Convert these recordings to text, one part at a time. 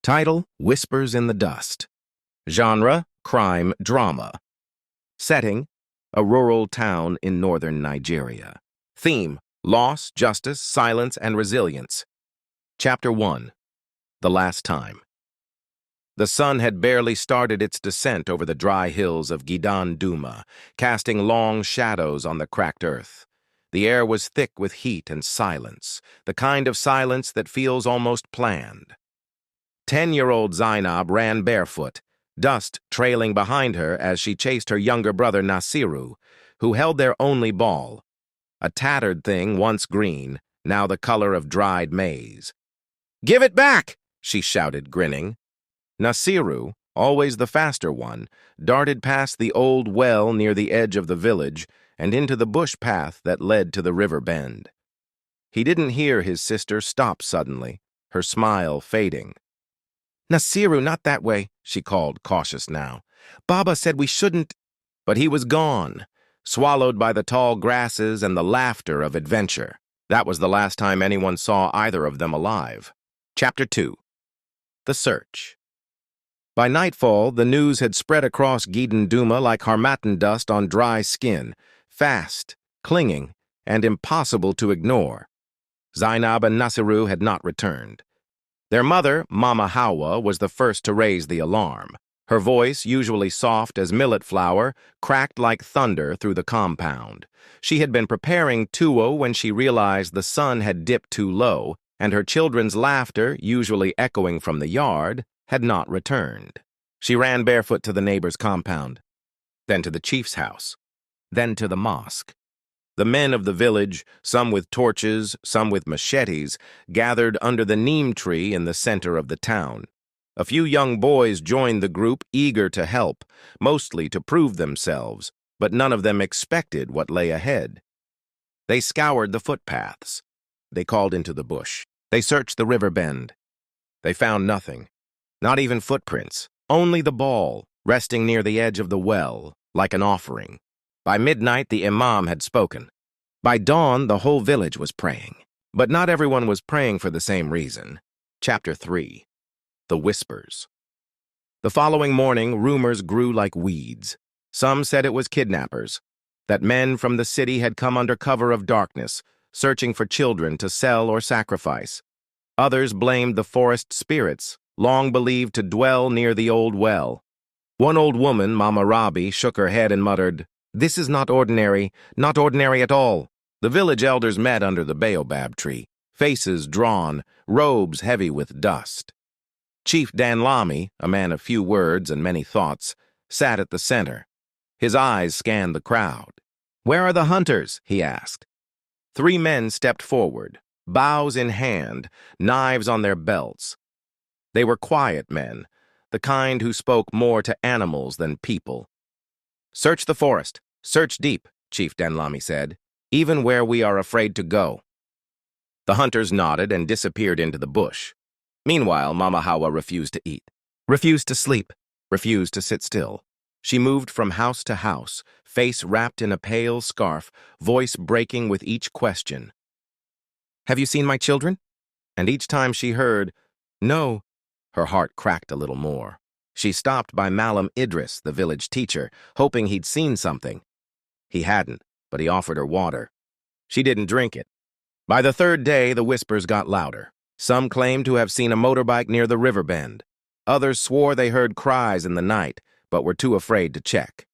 Title: Whispers in the Dust. Genre: crime drama. Setting: a rural town in northern Nigeria. Theme: loss, justice, silence, and resilience. Chapter 1. The Last Time. The sun had barely started its descent over the dry hills of Gidan Duma, casting long shadows on the cracked earth. The air was thick with heat and silence, the kind of silence that feels almost planned. 10-year-old Zainab ran barefoot, dust trailing behind her as she chased her younger brother Nasiru, who held their only ball, a tattered thing once green, now the color of dried maize. "Give it back!" she shouted, grinning. Nasiru, always the faster one, darted past the old well near the edge of the village and into the bush path that led to the river bend. He didn't hear his sister stop suddenly, her smile fading. "Nasiru, not that way," she called, cautious now. "Baba said we shouldn't—" But he was gone, swallowed by the tall grasses and the laughter of adventure. That was the last time anyone saw either of them alive. Chapter 2. The Search. By nightfall, the news had spread across Gidan Duma like harmattan dust on dry skin, fast, clinging, and impossible to ignore. Zainab and Nasiru had not returned. Their mother, Mama Hawa, was the first to raise the alarm. Her voice, usually soft as millet flour, cracked like thunder through the compound. She had been preparing tuwo when she realized the sun had dipped too low, and her children's laughter, usually echoing from the yard, had not returned. She ran barefoot to the neighbor's compound, then to the chief's house, then to the mosque. The men of the village, some with torches, some with machetes, gathered under the neem tree in the center of the town. A few young boys joined the group, eager to help, mostly to prove themselves, but none of them expected what lay ahead. They scoured the footpaths. They called into the bush. They searched the river bend. They found nothing, not even footprints, only the ball, resting near the edge of the well, like an offering. By midnight, the imam had spoken. By dawn, the whole village was praying. But not everyone was praying for the same reason. Chapter 3. The Whispers. The following morning, rumors grew like weeds. Some said it was kidnappers, that men from the city had come under cover of darkness, searching for children to sell or sacrifice. Others blamed the forest spirits, long believed to dwell near the old well. One old woman, Mama Rabi, shook her head and muttered, "This is not ordinary at all." The village elders met under the baobab tree, faces drawn, robes heavy with dust. Chief Danlami, a man of few words and many thoughts, sat at the center. His eyes scanned the crowd. "Where are the hunters?" he asked. 3 men stepped forward, bows in hand, knives on their belts. They were quiet men, the kind who spoke more to animals than people. "Search the forest, search deep," Chief Danlami said, "even where we are afraid to go." The hunters nodded and disappeared into the bush. Meanwhile, Mama Hawa refused to eat, refused to sleep, refused to sit still. She moved from house to house, face wrapped in a pale scarf, voice breaking with each question. "Have you seen my children?" And each time she heard, "No," her heart cracked a little more. She stopped by Malam Idris, the village teacher, hoping he'd seen something. He hadn't, but he offered her water. She didn't drink it. By the 3rd day, the whispers got louder. Some claimed to have seen a motorbike near the river bend. Others swore they heard cries in the night, but were too afraid to check.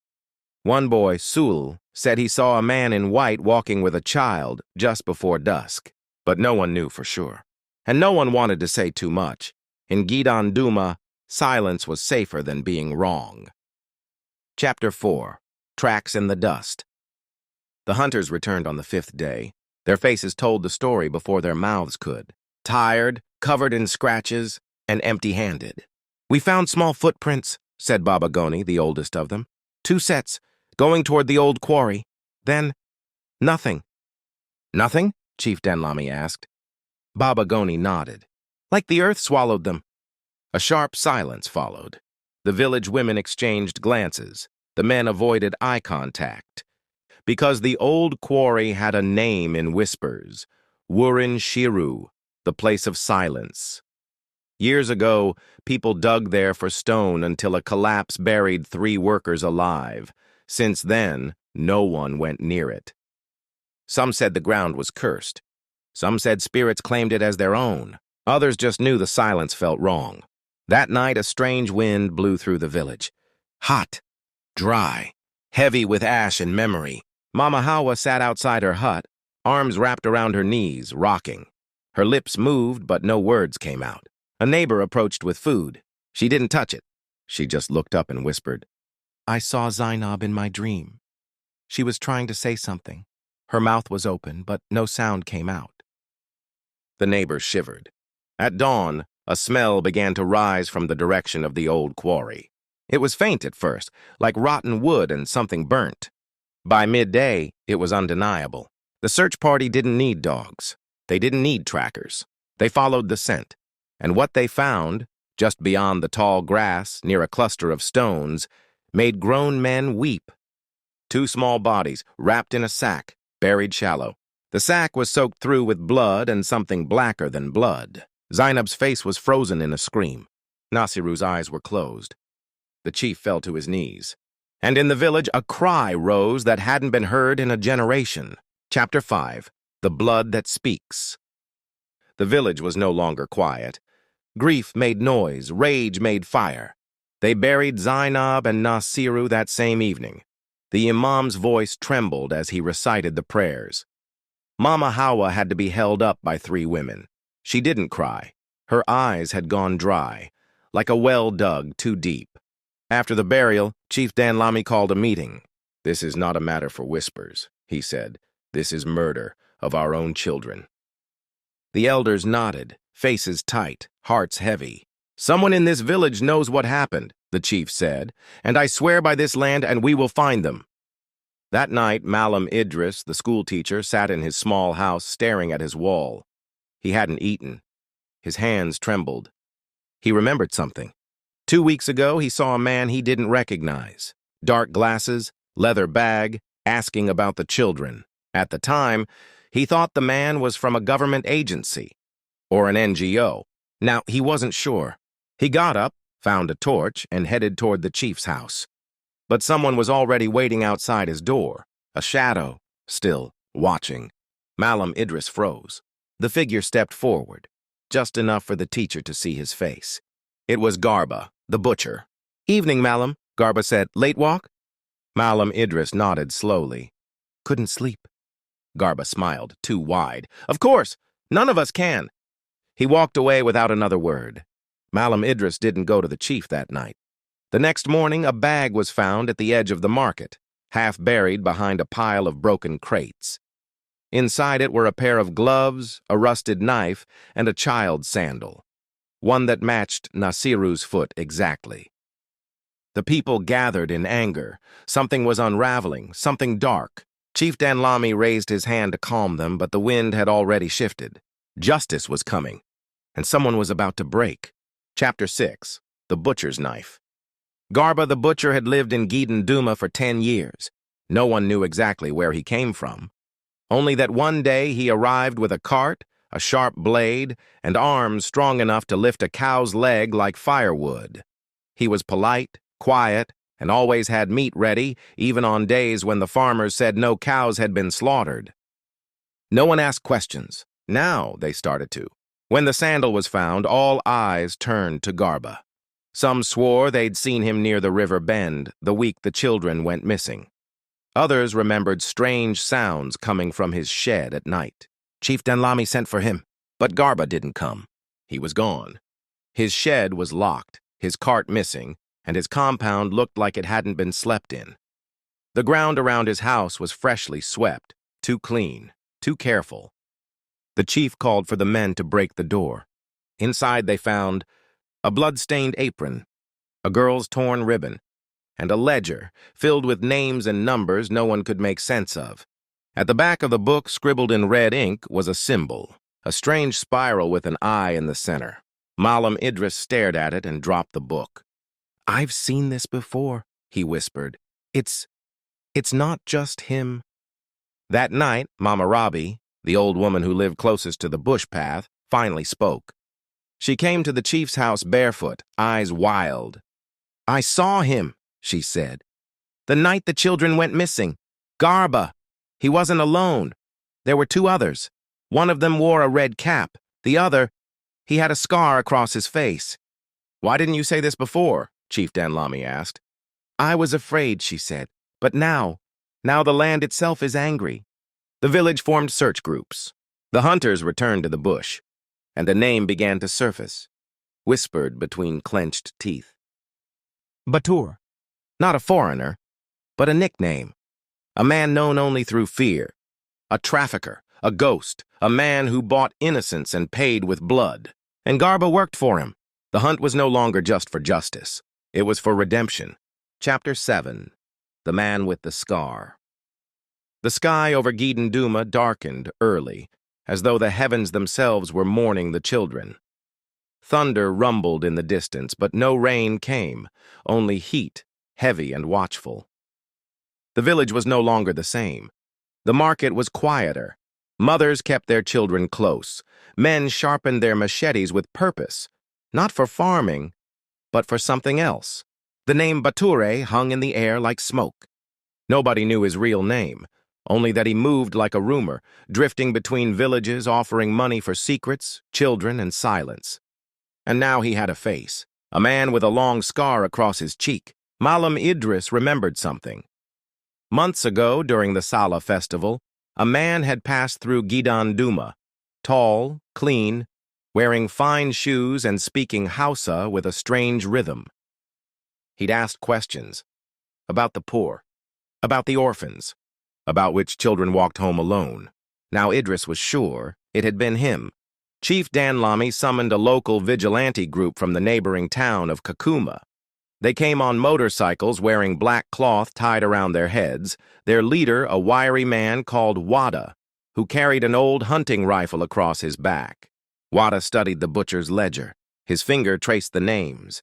One boy, Sul, said he saw a man in white walking with a child just before dusk, but no one knew for sure. And no one wanted to say too much. In Gidan Duma, silence was safer than being wrong. Chapter 4. Tracks in the Dust. The hunters returned on the 5th day. Their faces told the story before their mouths could. Tired, covered in scratches, and empty-handed. "We found small footprints," said Baba Goni, the oldest of them. 2 sets, going toward the old quarry. Then, nothing. "Nothing?" Chief Danlami asked. Baba Goni nodded. "Like the earth swallowed them." A sharp silence followed. The village women exchanged glances. The men avoided eye contact. Because the old quarry had a name in whispers, Wurin Shiru, the place of silence. Years ago, people dug there for stone until a collapse buried 3 workers alive. Since then, no one went near it. Some said the ground was cursed. Some said spirits claimed it as their own. Others just knew the silence felt wrong. That night, a strange wind blew through the village. Hot, dry, heavy with ash and memory. Mama Hawa sat outside her hut, arms wrapped around her knees, rocking. Her lips moved, but no words came out. A neighbor approached with food. She didn't touch it. She just looked up and whispered, "I saw Zainab in my dream. She was trying to say something. Her mouth was open, but no sound came out." The neighbor shivered. At dawn, a smell began to rise from the direction of the old quarry. It was faint at first, like rotten wood and something burnt. By midday, it was undeniable. The search party didn't need dogs. They didn't need trackers. They followed the scent. And what they found, just beyond the tall grass near a cluster of stones, made grown men weep. 2 small bodies, wrapped in a sack, buried shallow. The sack was soaked through with blood and something blacker than blood. Zainab's face was frozen in a scream. Nasiru's eyes were closed. The chief fell to his knees. And in the village, a cry rose that hadn't been heard in a generation. Chapter 5, The Blood That Speaks. The village was no longer quiet. Grief made noise, rage made fire. They buried Zainab and Nasiru that same evening. The imam's voice trembled as he recited the prayers. Mama Hawa had to be held up by 3 women. She didn't cry. Her eyes had gone dry, like a well dug too deep. After the burial, Chief Danlami called a meeting. "This is not a matter for whispers," he said. "This is murder of our own children." The elders nodded, faces tight, hearts heavy. "Someone in this village knows what happened," the chief said, "and I swear by this land and we will find them." That night, Malam Idris, the schoolteacher, sat in his small house staring at his wall. He hadn't eaten. His hands trembled. He remembered something. 2 weeks ago, he saw a man he didn't recognize. Dark glasses, leather bag, asking about the children. At the time, he thought the man was from a government agency or an NGO. Now, he wasn't sure. He got up, found a torch, and headed toward the chief's house. But someone was already waiting outside his door, a shadow, still watching. Malam Idris froze. The figure stepped forward, just enough for the teacher to see his face. It was Garba, the butcher. "Evening, Malam," Garba said. "Late walk?" Malam Idris nodded slowly. "Couldn't sleep." Garba smiled, too wide. "Of course, none of us can." He walked away without another word. Malam Idris didn't go to the chief that night. The next morning, a bag was found at the edge of the market, half buried behind a pile of broken crates. Inside it were a pair of gloves, a rusted knife, and a child's sandal, one that matched Nasiru's foot exactly. The people gathered in anger. Something was unraveling, something dark. Chief Danlami raised his hand to calm them, but the wind had already shifted. Justice was coming, and someone was about to break. Chapter 6, The Butcher's Knife. Garba the butcher had lived in Gidan Duma for 10 years. No one knew exactly where he came from. Only that one day he arrived with a cart, a sharp blade, and arms strong enough to lift a cow's leg like firewood. He was polite, quiet, and always had meat ready, even on days when the farmers said no cows had been slaughtered. No one asked questions. Now they started to. When the sandal was found, all eyes turned to Garba. Some swore they'd seen him near the river bend the week the children went missing. Others remembered strange sounds coming from his shed at night. Chief Danlami sent for him, but Garba didn't come. He was gone. His shed was locked, his cart missing, and his compound looked like it hadn't been slept in. The ground around his house was freshly swept, too clean, too careful. The chief called for the men to break the door. Inside they found a blood-stained apron, a girl's torn ribbon, and a ledger filled with names and numbers no one could make sense of. At the back of the book, scribbled in red ink, was a symbol, a strange spiral with an eye in the center. Malam Idris stared at it and dropped the book. "I've seen this before," he whispered. It's not just him." That night, Mama Rabi, the old woman who lived closest to the bush path, finally spoke. She came to the chief's house barefoot, eyes wild. "I saw him," she said. "The night the children went missing. Garba. He wasn't alone. There were two others. One of them wore a red cap. The other, he had a scar across his face." "Why didn't you say this before?" Chief Danlami asked. "I was afraid," she said. "But now the land itself is angry." The village formed search groups. The hunters returned to the bush, and a name began to surface, whispered between clenched teeth. Batur. Not a foreigner, but a nickname. A man known only through fear. A trafficker, a ghost, a man who bought innocence and paid with blood. And Garba worked for him. The hunt was no longer just for justice. It was for redemption. Chapter 7. The Man with the Scar. The sky over Duma darkened early, as though the heavens themselves were mourning the children. Thunder rumbled in the distance, but no rain came, only heat, heavy and watchful. The village was no longer the same. The market was quieter. Mothers kept their children close. Men sharpened their machetes with purpose, not for farming, but for something else. The name Bature hung in the air like smoke. Nobody knew his real name, only that he moved like a rumor, drifting between villages, offering money for secrets, children, and silence. And now he had a face, a man with a long scar across his cheek. Malam Idris remembered something. Months ago, during the Sala festival, a man had passed through Duma, tall, clean, wearing fine shoes and speaking Hausa with a strange rhythm. He'd asked questions about the poor, about the orphans, about which children walked home alone. Now Idris was sure it had been him. Chief Danlami summoned a local vigilante group from the neighboring town of Kakuma. They came on motorcycles wearing black cloth tied around their heads, their leader a wiry man called Wada, who carried an old hunting rifle across his back. Wada studied the butcher's ledger. His finger traced the names.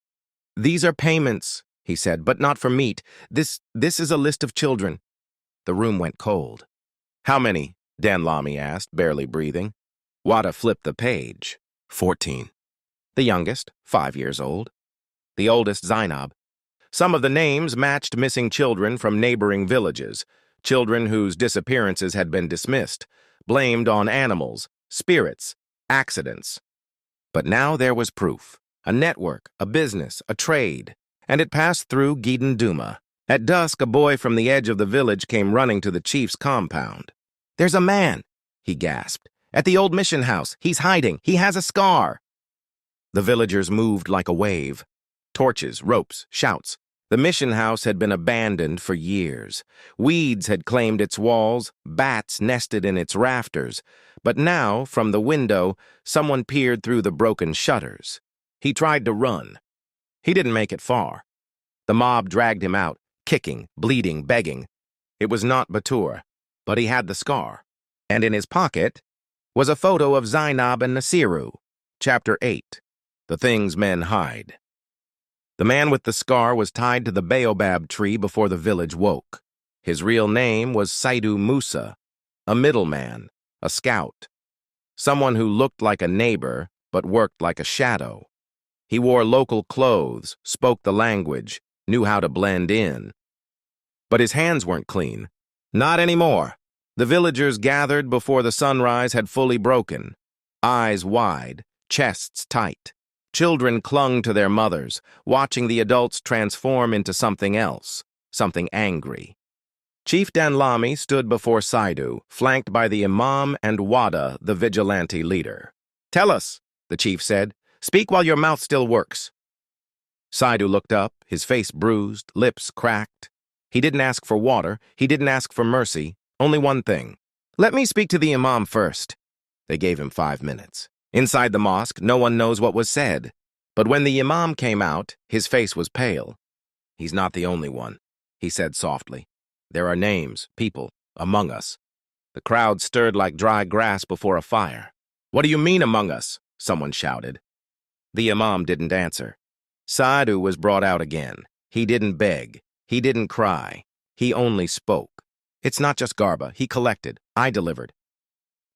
"These are payments," he said, "but not for meat. This is a list of children." The room went cold. "How many?" Danlami asked, barely breathing. Wada flipped the page. 14. The youngest, 5 years old. The oldest, Zainab. Some of the names matched missing children from neighboring villages, children whose disappearances had been dismissed, blamed on animals, spirits, accidents. But now there was proof. A network, a business, a trade. And it passed through Duma. At dusk, a boy from the edge of the village came running to the chief's compound. "There's a man," he gasped. "At the old mission house. He's hiding. He has a scar." The villagers moved like a wave. Torches, ropes, shouts. The mission house had been abandoned for years. Weeds had claimed its walls, bats nested in its rafters. But now, from the window, someone peered through the broken shutters. He tried to run. He didn't make it far. The mob dragged him out, kicking, bleeding, begging. It was not Batur, but he had the scar. And in his pocket was a photo of Zainab and Nasiru. Chapter 8. The Things Men Hide. The man with the scar was tied to the baobab tree before the village woke. His real name was Saidu Musa, a middleman, a scout, someone who looked like a neighbor but worked like a shadow. He wore local clothes, spoke the language, knew how to blend in. But his hands weren't clean. Not anymore. The villagers gathered before the sunrise had fully broken, eyes wide, chests tight. Children clung to their mothers, watching the adults transform into something else, something angry. Chief Danlami stood before Saidu, flanked by the imam and Wada, the vigilante leader. "Tell us," the chief said. "Speak while your mouth still works." Saidu looked up, his face bruised, lips cracked. He didn't ask for water, he didn't ask for mercy, only one thing. "Let me speak to the imam first." They gave him 5 minutes. Inside the mosque, no one knows what was said. But when the imam came out, his face was pale. "He's not the only one," he said softly. "There are names, people, among us." The crowd stirred like dry grass before a fire. "What do you mean among us?" someone shouted. The imam didn't answer. Saidu was brought out again. He didn't beg. He didn't cry. He only spoke. "It's not just Garba. He collected. I delivered."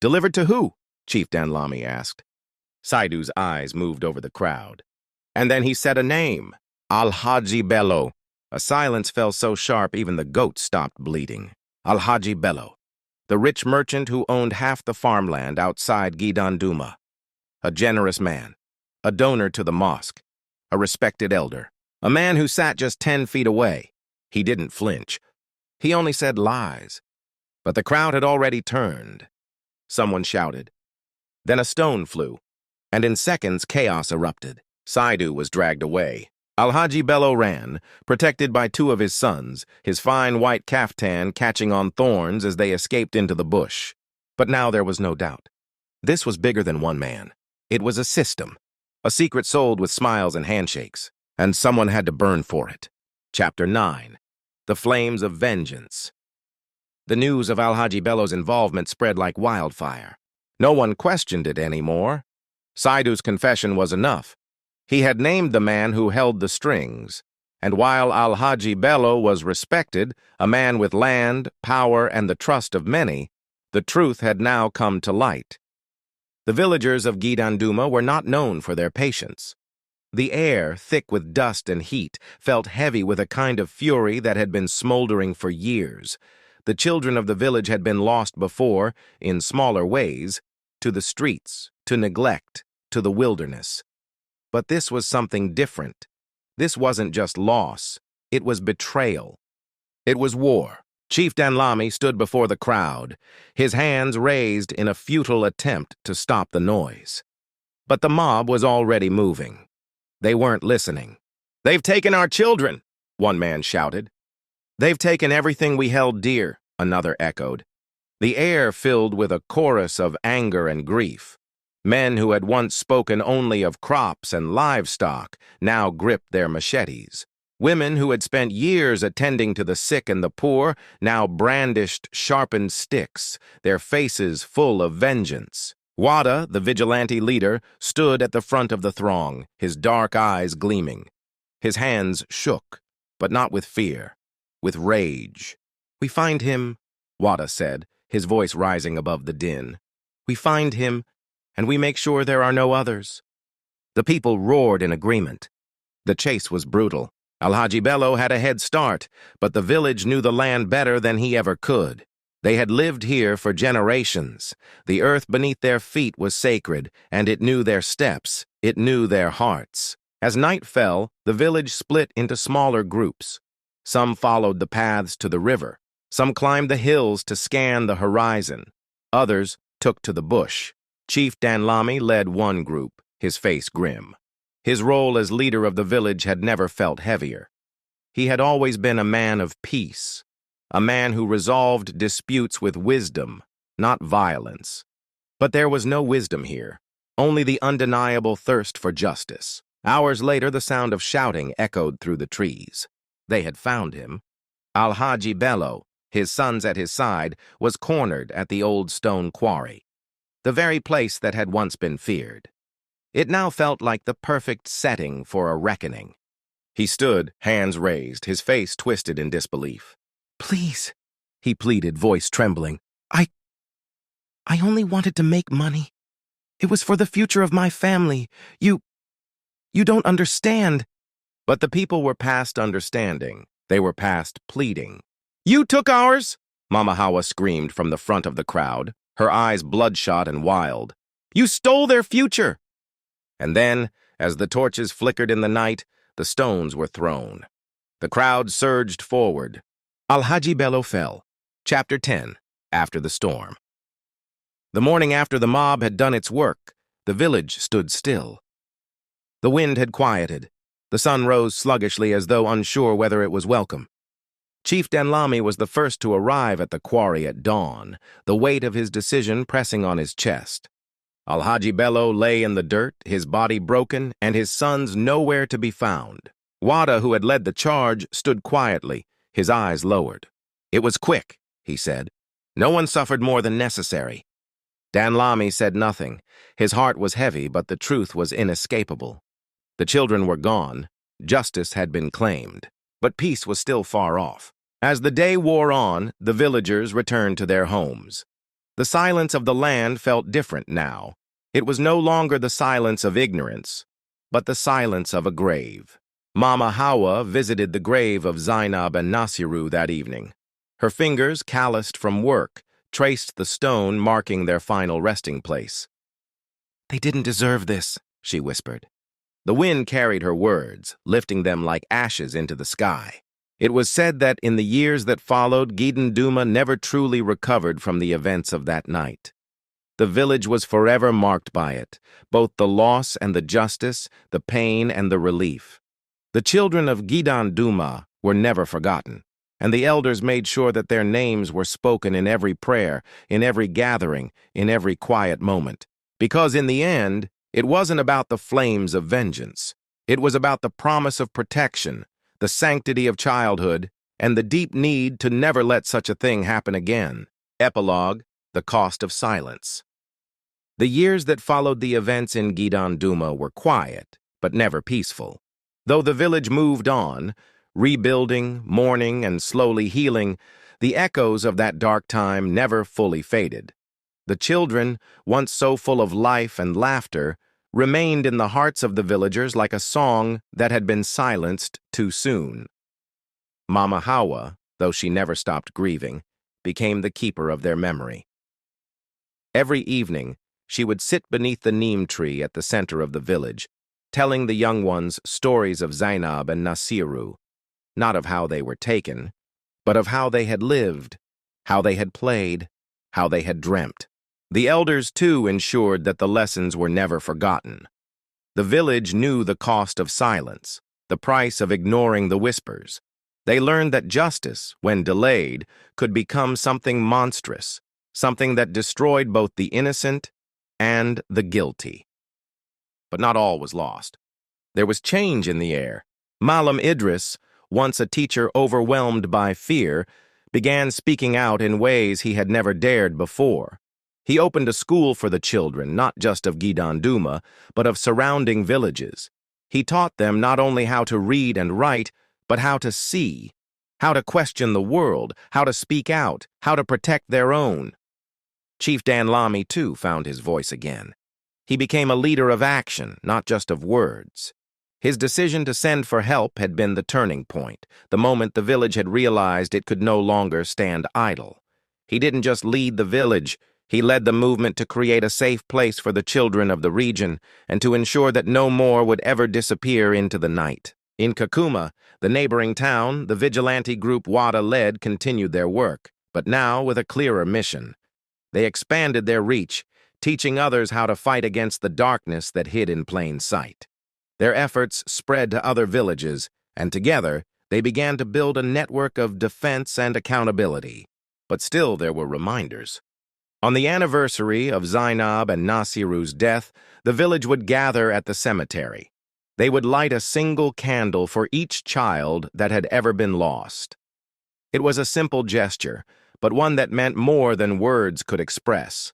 "Delivered to who?" Chief Danlami asked. Saidu's eyes moved over the crowd. And then he said a name, Alhaji Bello. A silence fell so sharp even the goats stopped bleating. Alhaji Bello, the rich merchant who owned half the farmland outside Gidanduma. A generous man, a donor to the mosque, a respected elder, a man who sat just 10 feet away. He didn't flinch. He only said lies. But the crowd had already turned. Someone shouted. Then a stone flew, and in seconds chaos erupted. Saidu was dragged away. Alhaji Bello ran, protected by 2 of his sons, his fine white caftan catching on thorns as they escaped into the bush. But now there was no doubt. This was bigger than one man. It was a system, a secret sold with smiles and handshakes, and someone had to burn for it. Chapter 9. The Flames of Vengeance. The news of Alhaji Bello's involvement spread like wildfire. No one questioned it anymore. Saidu's confession was enough. He had named the man who held the strings, and while Alhaji Bello was respected, a man with land, power, and the trust of many, the truth had now come to light. The villagers of Gidanduma were not known for their patience. The air, thick with dust and heat, felt heavy with a kind of fury that had been smoldering for years. The children of the village had been lost before, in smaller ways, to the streets, to neglect, to the wilderness. But this was something different. This wasn't just loss. It was betrayal. It was war. Chief Danlami stood before the crowd, his hands raised in a futile attempt to stop the noise. But the mob was already moving. They weren't listening. "They've taken our children," one man shouted. "They've taken everything we held dear," another echoed. The air filled with a chorus of anger and grief. Men who had once spoken only of crops and livestock now gripped their machetes. Women who had spent years attending to the sick and the poor now brandished sharpened sticks, their faces full of vengeance. Wada, the vigilante leader, stood at the front of the throng, his dark eyes gleaming. His hands shook, but not with fear, with rage. "We find him," Wada said, his voice rising above the din. "We find him, and we make sure there are no others." The people roared in agreement. The chase was brutal. Alhaji Bello had a head start, but the village knew the land better than he ever could. They had lived here for generations. The earth beneath their feet was sacred, and it knew their steps. It knew their hearts. As night fell, the village split into smaller groups. Some followed the paths to the river. Some climbed the hills to scan the horizon. Others took to the bush. Chief Danlami led one group, his face grim. His role as leader of the village had never felt heavier. He had always been a man of peace, a man who resolved disputes with wisdom, not violence. But there was no wisdom here, only the undeniable thirst for justice. Hours later, the sound of shouting echoed through the trees. They had found him. Alhaji Bello, his sons at his side, was cornered at the old stone quarry, the very place that had once been feared. It now felt like the perfect setting for a reckoning. He stood, hands raised, his face twisted in disbelief. "Please," he pleaded, voice trembling. I only wanted to make money. It was for the future of my family. You don't understand." But the people were past understanding. They were past pleading. "You took ours!" Mama Hawa screamed from the front of the crowd, her eyes bloodshot and wild. "You stole their future!" And then, as the torches flickered in the night, the stones were thrown. The crowd surged forward. Alhaji Bello fell. Chapter 10. After the Storm. The morning after the mob had done its work, the village stood still. The wind had quieted. The sun rose sluggishly as though unsure whether it was welcome. Chief Danlami was the first to arrive at the quarry at dawn, the weight of his decision pressing on his chest. Alhaji Bello lay in the dirt, his body broken, and his sons nowhere to be found. Wada, who had led the charge, stood quietly, his eyes lowered. "It was quick," he said. "No one suffered more than necessary." Danlami said nothing. His heart was heavy, but the truth was inescapable. The children were gone. Justice had been claimed. But peace was still far off. As the day wore on, the villagers returned to their homes. The silence of the land felt different now. It was no longer the silence of ignorance, but the silence of a grave. Mama Hawa visited the grave of Zainab and Nasiru that evening. Her fingers, calloused from work, traced the stone marking their final resting place. "They didn't deserve this," she whispered. The wind carried her words, lifting them like ashes into the sky. It was said that in the years that followed, Duma never truly recovered from the events of that night. The village was forever marked by it, both the loss and the justice, the pain and the relief. The children of Duma were never forgotten, and the elders made sure that their names were spoken in every prayer, in every gathering, in every quiet moment. Because in the end, it wasn't about the flames of vengeance. It was about the promise of protection, the sanctity of childhood, and the deep need to never let such a thing happen again. Epilogue: The Cost of Silence. The years that followed the events in Duma were quiet, but never peaceful. Though the village moved on, rebuilding, mourning, and slowly healing, the echoes of that dark time never fully faded. The children, once so full of life and laughter, remained in the hearts of the villagers like a song that had been silenced too soon. Mama Hawa, though she never stopped grieving, became the keeper of their memory. Every evening, she would sit beneath the neem tree at the center of the village, telling the young ones stories of Zainab and Nasiru, not of how they were taken, but of how they had lived, how they had played, how they had dreamt. The elders, too, ensured that the lessons were never forgotten. The village knew the cost of silence, the price of ignoring the whispers. They learned that justice, when delayed, could become something monstrous, something that destroyed both the innocent and the guilty. But not all was lost. There was change in the air. Malam Idris, once a teacher overwhelmed by fear, began speaking out in ways he had never dared before. He opened a school for the children, not just of Duma, but of surrounding villages. He taught them not only how to read and write, but how to see, how to question the world, how to speak out, how to protect their own. Chief Dan Lamy, too, found his voice again. He became a leader of action, not just of words. His decision to send for help had been the turning point, the moment the village had realized it could no longer stand idle. He didn't just lead the village, he led the movement to create a safe place for the children of the region and to ensure that no more would ever disappear into the night. In Kakuma, the neighboring town, the vigilante group Wada led continued their work, but now with a clearer mission. They expanded their reach, teaching others how to fight against the darkness that hid in plain sight. Their efforts spread to other villages, and together they began to build a network of defense and accountability. But still there were reminders. On the anniversary of Zainab and Nasiru's death, the village would gather at the cemetery. They would light a single candle for each child that had ever been lost. It was a simple gesture, but one that meant more than words could express.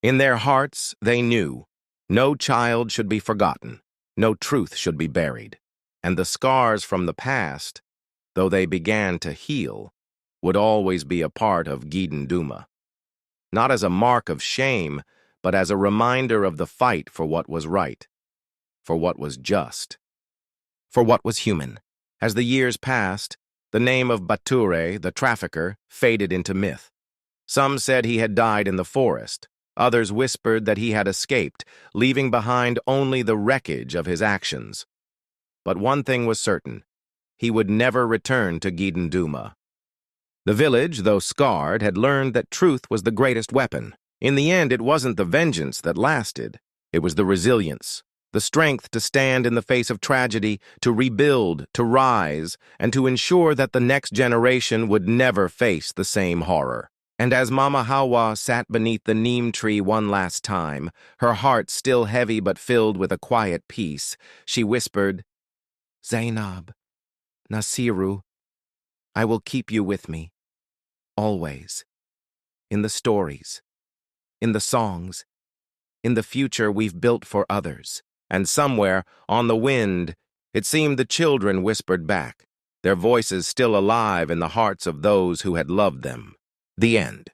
In their hearts, they knew no child should be forgotten, no truth should be buried, and the scars from the past, though they began to heal, would always be a part of Duma. Not as a mark of shame, but as a reminder of the fight for what was right, for what was just, for what was human. As the years passed, the name of Bature, the trafficker, faded into myth. Some said he had died in the forest. Others whispered that he had escaped, leaving behind only the wreckage of his actions. But one thing was certain: he would never return to Duma. The village, though scarred, had learned that truth was the greatest weapon. In the end, it wasn't the vengeance that lasted. It was the resilience, the strength to stand in the face of tragedy, to rebuild, to rise, and to ensure that the next generation would never face the same horror. And as Mama Hawa sat beneath the neem tree one last time, her heart still heavy but filled with a quiet peace, she whispered, "Zainab, Nasiru, I will keep you with me, always, in the stories, in the songs, in the future we've built for others." And somewhere, on the wind, it seemed the children whispered back, their voices still alive in the hearts of those who had loved them. The end.